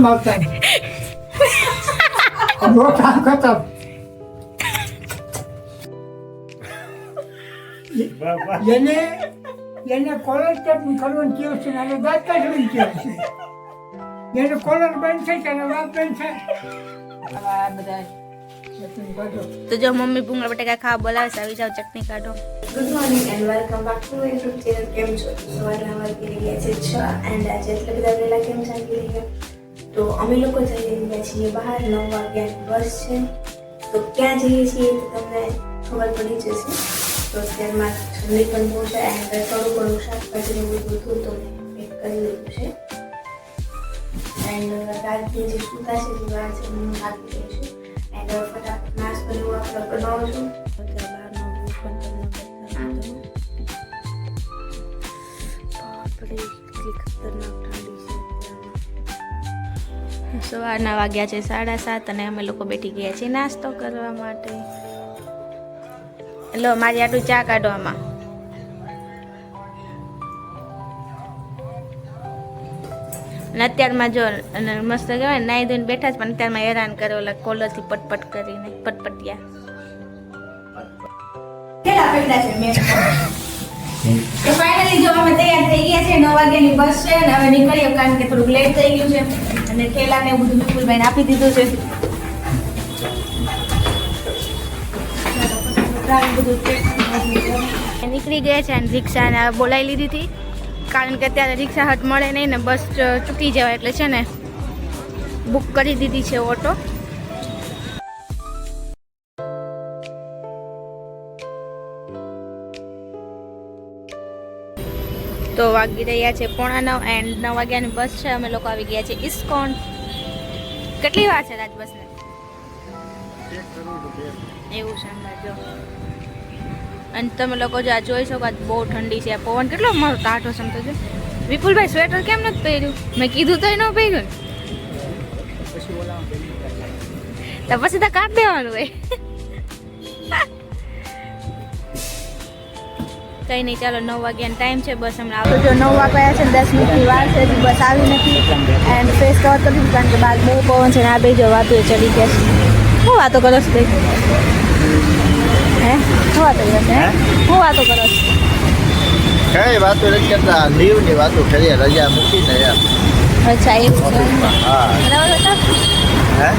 मारता है अब वो काम खत्म એને કોલર ટેપ કરવાનું કેવું છે અને દાંત કાઢવાનું કેવું છે એને કોલર બંધ છે કે વાત બંધ છે આ બધા તો જો મમ્મી ભૂંગળા બટેકા ખાવા બોલાવે છે, આવી જાવ ચટણી કાઢો. Good morning and welcome back to my YouTube channel. કેમ છો? સવારના વાગી રહ્યા છે 6 એન્ડ આજે એટલે બધા વહેલા કેમ જાગી રહ્યા? તો અમે લોકો જઈ રહ્યા છીએ બહાર. 9 વાગ્યાની બસ છે. તો ક્યાં જઈએ છીએ તો તમને ખબર પડી જશે. તો અત્યારમાં ઠંડી પણ બહુ છે એન્ડ થોડું ઘણું શાકભાજી એવું બધું તો પેક કરી લીધું છે. એન્ડ રાતની જે સૂતા છે એ વાર છે હું થાકી રહી છું એન્ડ ફટાફટ નાસ્તો એવું આપણે બનાવું છું. સવારના વાગ્યા છે 7:30 અને અમે લોકો બેઠી ગયા છીએ નાસ્તો કરવા માટે. લો મારી આટલું ચા કાઢો આમાં. અને અત્યારમાં જો અને મસ્ત કહેવાય નાઈ ધોઈને બેઠા જ પણ અત્યારમાં હેરાન કરે ઓલા કોલરથી પટપટ કરીને પટપટિયા. તો ફાઇનલી જો અમે તૈયાર થઈ ગયા છે. 9 વાગ્યાની બસ છે અને હવે નીકળીએ કારણ કે થોડુંક લેટ થઈ ગયું છે અને થેલા ને બધું વિપુલભાઈને આપી દીધું છે. નીકળી ગયા છે અને રિક્ષાને બોલાવી લીધી હતી કારણ કે અત્યારે રિક્ષા હટ મળે નહીં ને બસ ચૂકી જવાય એટલે છે ને બુક કરી દીધી છે ઓટો. તો વાગી રહ્યા છે 8:45 એન્ડ 9 વાગ્યાની બસ છે. અમે લોકો આવી ગયા છે ઇસ્કોન. કેટલી વાર છે રાત બસને? એવું છે જો. અને તમે લોકો જો આ જોઈ શકો બહુ ઠંડી છે. આ પવન કેટલો મારો ટાઢો સમજો છો. વિપુલભાઈ સ્વેટર કેમ નથી પહેર્યું? મેં કીધું તો ન પહેર્યું તો પછી તો કાઢ દેવાનું હોય. કંઈ નહીં ચાલો 9 વાગ્યાનો ટાઈમ છે. બસ હમણાં આવતો જો 9 વાગ્યા છે 10 મિનિટની વાર છે. બસ આવી નથી એન્ડ ફેસ કવર કરી દીધું કારણ કે બહાર બહુ પવન છે ને આ બે જો વાતો ચડી ગયા છે. શું વાતો કરો છો હે? શું વાતો કરો છો? શું વાતો કરો છો? કઈ વાતો નથી કરતા, લીવની વાતો કરીએ, રજા મૂકીને યાર. અચ્છા એવું છે. હા બરાબર હતા. હે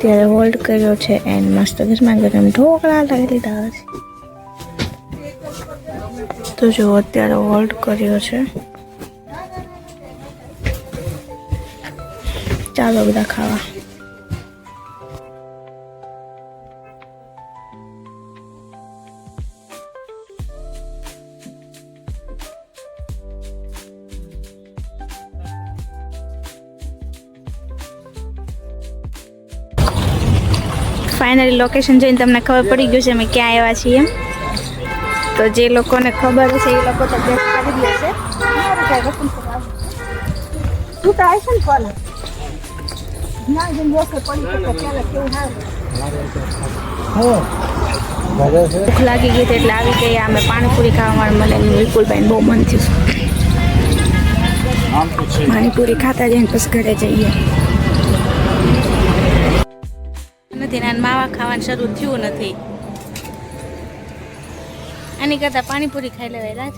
અત્યારે હોલ્ડ કર્યો છે એન્ડ મસ્ત ગરમા ગરમ ઢોકળા લઈ લીધા છે. તો જો અત્યારે હોલ્ડ કર્યો છે. ચાલો બધા ખાવા. ફાઇનલી લોકેશન જોઈને તમને ખબર પડી ગયું છે અમે ક્યાં આવ્યા છીએ. તો જે લોકોને ખબર હશે એ લોકો તો ગેસ કરી દે છે. તું તો આવશે ને કોલ ના જેમ જોશે પડી શકે ત્યારે કેવું થાય. ભૂખ લાગી ગઈ હતી એટલે આવી ગયા અમે પાણીપુરી ખાવા મળે. વિપુલભાઈ બહુ મન થયું. પાણીપુરી ખાતા જઈને પછી ઘરે જઈએ. નથી ને માવા ખાવાનું શરૂ થયું નથી. આની કરતા પાણીપુરી ખાઈ લેવાય રાજ.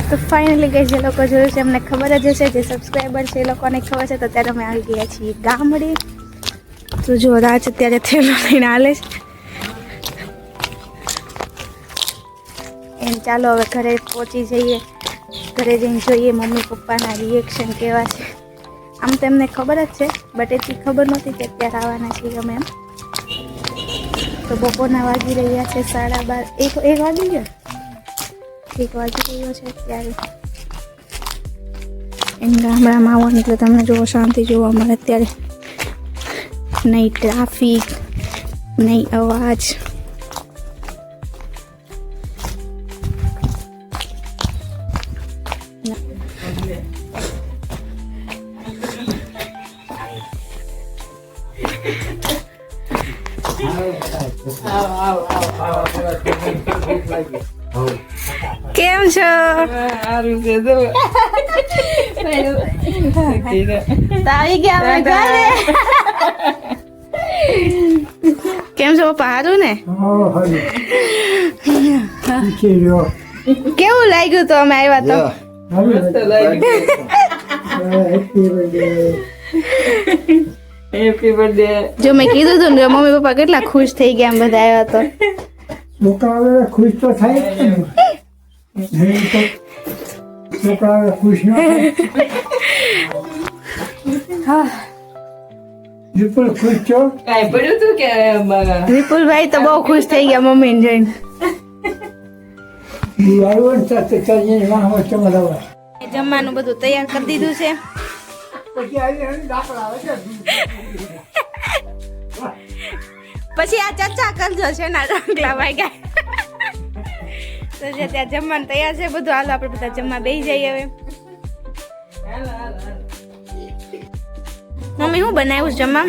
તો ફાઇનલી ગઈ જે લોકો જોયું છે એમને ખબર જ હશે, જે સબસ્ક્રાઈબર છે એ લોકોને ખબર છે. તો અત્યારે અમે આવી ગયા છીએ ગામડે. તો જો રાજ અત્યારે થેલો લઈને હાલે છે. એમ ચાલો હવે ઘરે પહોંચી જઈએ. ઘરે જઈને જોઈએ મમ્મી પપ્પાના રિએક્શન કેવા છે. આમ તો એમને ખબર જ છે બટ એટલી ખબર નહોતી કે અત્યારે આવવાના છીએ અમે એમ. તો બપોરના વાગી રહ્યા છે 12:30. 1 વાગી ગયો. 1 વાગી રહ્યો છે અત્યારે. એમ ગામડામાં આવવાનું એટલે તમને જોવો શાંતિ જોવા મળે અત્યારે. નહીં ટ્રાફિક નહીં અવાજ. કેમ છો? તો આવી ગયા અમે ઘરે. કેમ છો પપ્પા? સારું ને? કેવું લાગ્યું તો અમે આવ્યા તો? Happy birthday. જો મેં કીધું હતું ને મમ્મી પપ્પા કેટલા ખુશ થઈ ગયા એમ બધા આવ્યા તો. છોકરાઓ ખુશ તો થાય જ ને. છોકરાઓ ખુશ ન થાય. વિપુલ ખુશ છો? કાંઈ પડ્યું તું કે વિપુલભાઈ તો બહુ ખુશ થઈ ગયા મમ્મીને જોઈને. આવ્યો ને ત્યાં ચાલીને વાહ ચમડાવા. જમવાનું બધું તૈયાર કરી દીધું છે. પછી આવી દાખલા આવે છે. પછી આ ચર્ચા કરજો છે ના ઢોકળા વાગ્યા. તો જે ત્યાં જમવાનું તૈયાર છે બધું. હાલો આપણે બધા જમવા બેસી જઈએ હવે. મમ્મી શું બનાવ્યું છે જમવા?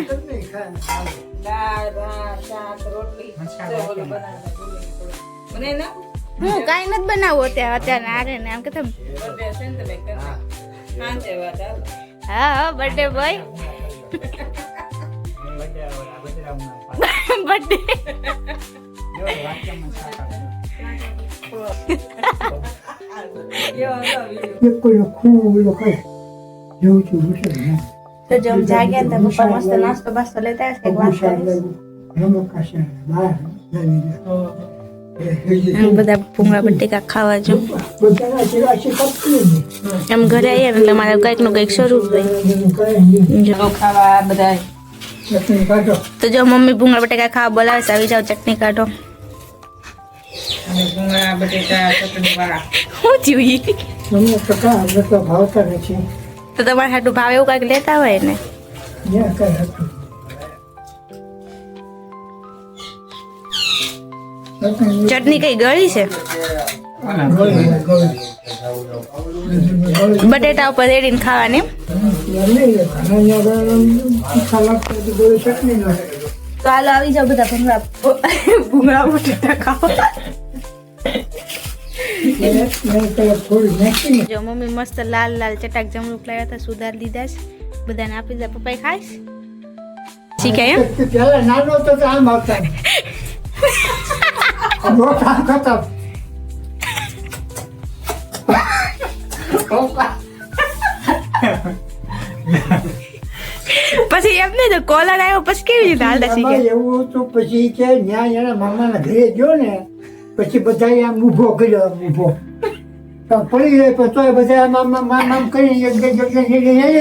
દાળ ભાત શાક રોટલી ઓલું બનાવતા મને ના હું કાંઈ નથી બનાવવું અત્યારે આરે ને આમ કે તમે. બર્થડે છે ને તમે કરી સાંજે વાત હાલો. હા બર્થડે બોય. બર્થડે કોઈ ખૂબ લોકો જેવું છું વિશે તો જો અમે જાગ્યા હતા પપ્પા મસ્ત નાસ્તો બાસ્તો લેતા આવ્યા છે વાત કરીશ. અમે બધા ભૂંગળા બટેકા ખાવા જો એમ ઘરે આવીએ ને એટલે મારે કંઈક નું કંઈક શરૂ જ હોય. તો ખાવા બધા તો જો મમ્મી ભૂંગળા બટેકા ખાવા બોલાવે છે. આવી જાવ ચટણી કાઢો. અને ભૂંગળા બટેટા ચટણી વાળા શું થયું ઈ? ભાવતા નથી. તો તમારે હાટું ભાવ એવું કાંઈક લેતા હોય ને. ત્યાં કઈ હતું. ચટણી કઈ ગળી છે? બટેટા ઉપર રેડીને ખાવાની. તો હાલો આવી જાવ બધા ભૂંગળા બટેટા ખાવા. જો મમ્મી મસ્ત લાલ લાલ ચટાક જમરૂક લાવ્યા હતા, સુધાર દીધા છે, બધાને આપી દીધા. પપ્પા ખાઈશ શીખે એમ? પેલા નાનો હતો તો આમ આવતા રોટલા ખાતા. પછી એમ નહીં તો કોલર આવ્યો પછી કેવી રીતે હાલતા શીખે? એવું હતું પછી કે ન્યા એના મામાના ઘરે ગયો ને પછી બધા આમ ઊભો કર્યો, આમ ઊભો પડી ગયો. પછી તો બધા આમ કરીને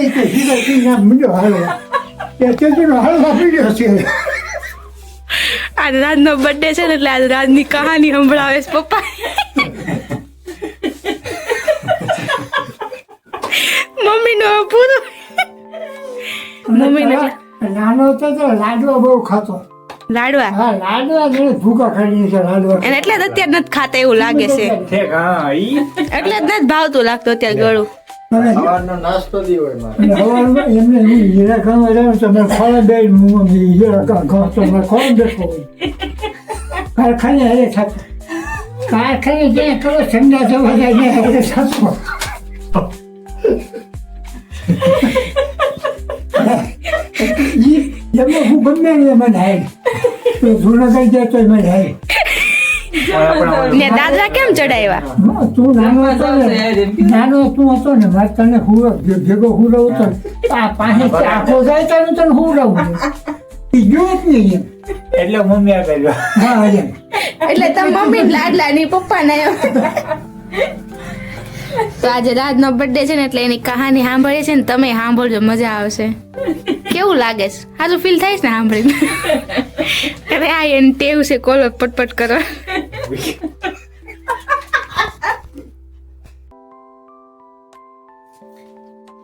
એક સીધા મૂંડો હાલવા હાલવા પીડ્યો છે. આજ રાજનો બર્થડે છે ને એટલે આજ રાજની કહાની સંભળાવે છે પપ્પા. મમ્મીનો પૂરું. મમ્મીને નાનો હતો તો લાડવા બહુ ખાતો. લાડવા હા લાડવા જોડે ભૂકા ખાઈ છે લાડવા. એને એટલે જ અત્યારે નથી ખાતા એવું લાગે છે. એટલે જ નથી ભાવતું લાગતું અત્યારે ગળું. સવારનો નાસ્તો દી હોય મારે. અને હવારમાં એમને હું હીરા ખાવા જાઉં તો મેં ખોળા બે હીરા ઘઉં તો મેં ખોળા બેઠો હોય. કારખાને હારે થતો. કારખાને જ્યાં કરો ઠંડા થવા જાય ત્યાં હારે થતો. એમાં હું ગમે ને મને હાય. જૂનાગઢ જાય તો મને હાય. ને દાદરા કેમ ચડાવ્યા? તું નાનો હતો ને મારે તને ભેગો હુરવું હતો આ પાસે આખો જાય તને તને હુરવું એ જોયું જ નહીં એમ. એટલે મમ્મી આ કર્યો. હા એમ. એટલે તમે મમ્મી લાડલા ની પપ્પા ને. તો આજે રાજનો બર્થડે છે ને એટલે એની કહાની સાંભળીએ છે ને તમે સાંભળજો, મજા આવશે. કેવું લાગે છે? સારું ફીલ થાય છે ને સાંભળીને? અરે આ એની ટેવ છે કોલો પટપટ કરો.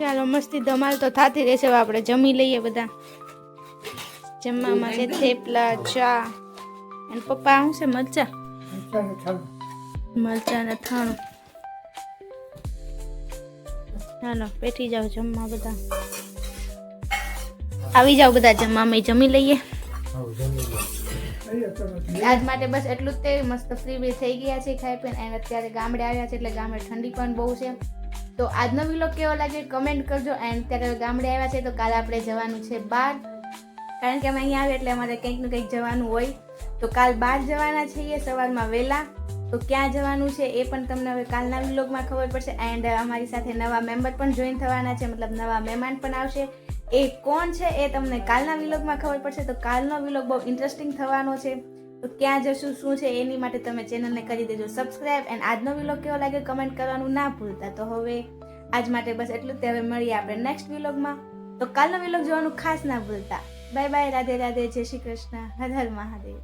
ચાલો મસ્તી ધમાલ તો થતી રહેશે. હવે આપણે જમી લઈએ બધા. જમવામાં છે થેપલા, ચા અને પપ્પા શું છે? મરચા ને અથાણું. હાલો બેઠી જાઓ જમવા બધા. આવી જાઓ બધા જમવા, અમે જમી લઈએ. આજ માટે બસ એટલું જ તે. મસ્ત ફ્રી બી થઈ ગયા છે ખાઈ પીને. એન્ડ અત્યારે ગામડે આવ્યા છે એટલે ગામડે ઠંડી પણ બહુ છે. તો આજનો વિલોગ કેવો લાગે કમેન્ટ કરજો. એન્ડ અત્યારે ગામડે આવ્યા છે તો કાલે આપણે જવાનું છે બહાર, કારણ કે અમે અહીંયા આવ્યા એટલે અમારે કંઈક ને કંઈક જવાનું હોય. તો કાલ બહાર જવાના છીએ સવારમાં વહેલા. તો ક્યાં જવાનું છે એ પણ તમને હવે કાલના વિલોગમાં ખબર પડશે. એન્ડ અમારી સાથે નવા મેમ્બર પણ જોઈન થવાના છે, મતલબ નવા મહેમાન પણ આવશે. એ કોણ છે એ તમને કાલના વિલોગમાં ખબર પડશે. તો કાલનો વિલોગ બહુ ઇન્ટરેસ્ટિંગ થવાનો છે. તો ક્યાં જશું શું છે એની માટે તમે ચેનલને કરી દેજો સબસ્ક્રાઈબ. એન્ડ આજનો વિલોગ કેવો લાગ્યો કમેન્ટ કરવાનું ના ભૂલતા. તો હવે આજ માટે બસ એટલું જ. હવે મળીએ આપણે નેક્સ્ટ વિલોગમાં. તો કાલનો વિલોગ જોવાનું ખાસ ના ભૂલતા. બાય બાય, રાધે રાધે, જય શ્રી કૃષ્ણ, હર હર મહાદેવ.